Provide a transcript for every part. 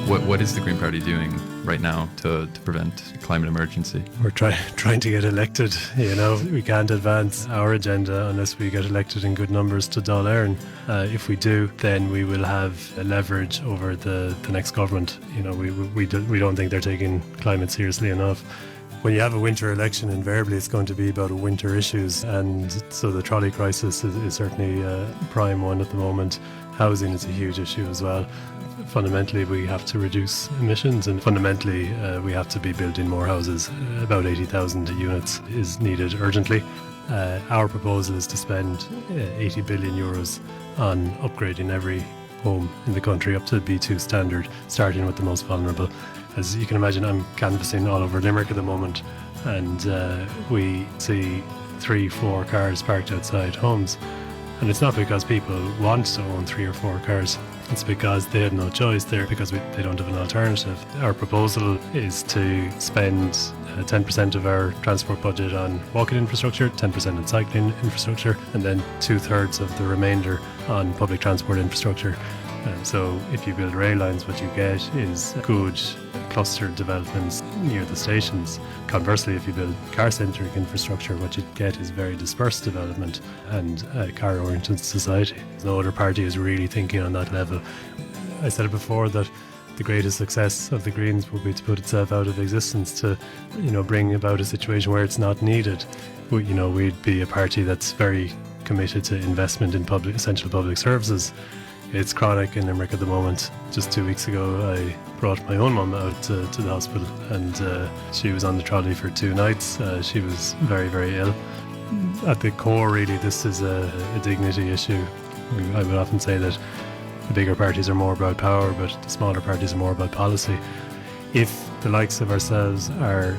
What is the Green Party doing right now to prevent climate emergency? We're trying to get elected. We can't advance our agenda unless we get elected in good numbers to Dáil Éireann. If we do, then we will have a leverage over the next government. We don't think they're taking climate seriously enough. When you have a winter election, invariably it's going to be about winter issues, and so the trolley crisis is certainly a prime one at the moment. Housing is a huge issue as well. Fundamentally, we have to reduce emissions, and fundamentally, we have to be building more houses. About 80,000 units is needed urgently. Our proposal is to spend 80 billion euros on upgrading every home in the country up to B2 standard, starting with the most vulnerable. As you can imagine, I'm canvassing all over Limerick at the moment, and we see 3-4 cars parked outside homes. And it's not because people want to own 3 or 4 cars. It's because they have no choice there, because they don't have an alternative. Our proposal is to spend 10% of our transport budget on walking infrastructure, 10% on cycling infrastructure, and then 2/3 of the remainder on public transport infrastructure. So if you build rail lines, what you get is good clustered developments near the stations. Conversely, if you build car-centric infrastructure, what you get is very dispersed development and a car-oriented society. No other party is really thinking on that level. I said it before that the greatest success of the Greens will be to put itself out of existence, to bring about a situation where it's not needed. We'd be a party that's very committed to investment in essential public services. It's chronic in Limerick at the moment. Just 2 weeks ago, I brought my own mum out to the hospital, and she was on the trolley for 2 nights. She was very, very ill. At the core, really, this is a dignity issue. I would often say that the bigger parties are more about power, but the smaller parties are more about policy. If the likes of ourselves are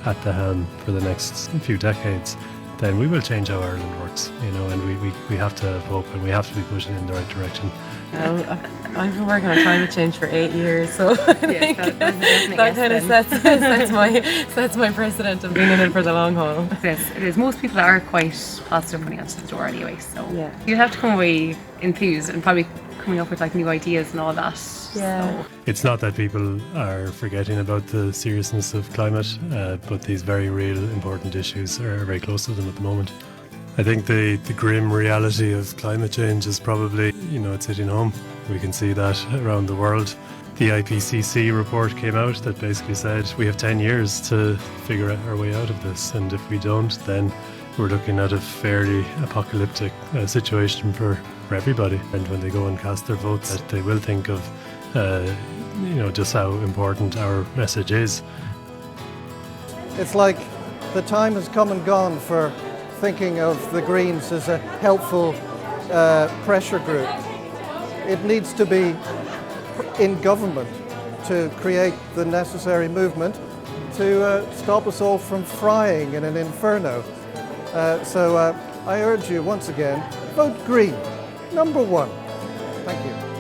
at the helm for the next few decades, then we will change how Ireland works, and we have to have hope, and we have to be pushing in the right direction. I've been working on climate change for 8 years, so I think that kind of sets my precedent of being in it for the long haul. It is. Most people are quite positive when you answer the door anyway, so you'd have to come away enthused and probably coming up with new ideas and all that. Yeah. So. It's not that people are forgetting about the seriousness of climate, but these very real, important issues are very close to them at the moment. I think the grim reality of climate change is probably, it's hitting home. We can see that around the world. The IPCC report came out that basically said we have 10 years to figure out our way out of this, and if we don't, then we're looking at a fairly apocalyptic situation for everybody. And when they go and cast their votes, they will think of just how important our message is. It's like the time has come and gone for thinking of the Greens as a helpful pressure group. It needs to be in government to create the necessary movement to stop us all from frying in an inferno. So I urge you once again, vote Green, number 1. Thank you.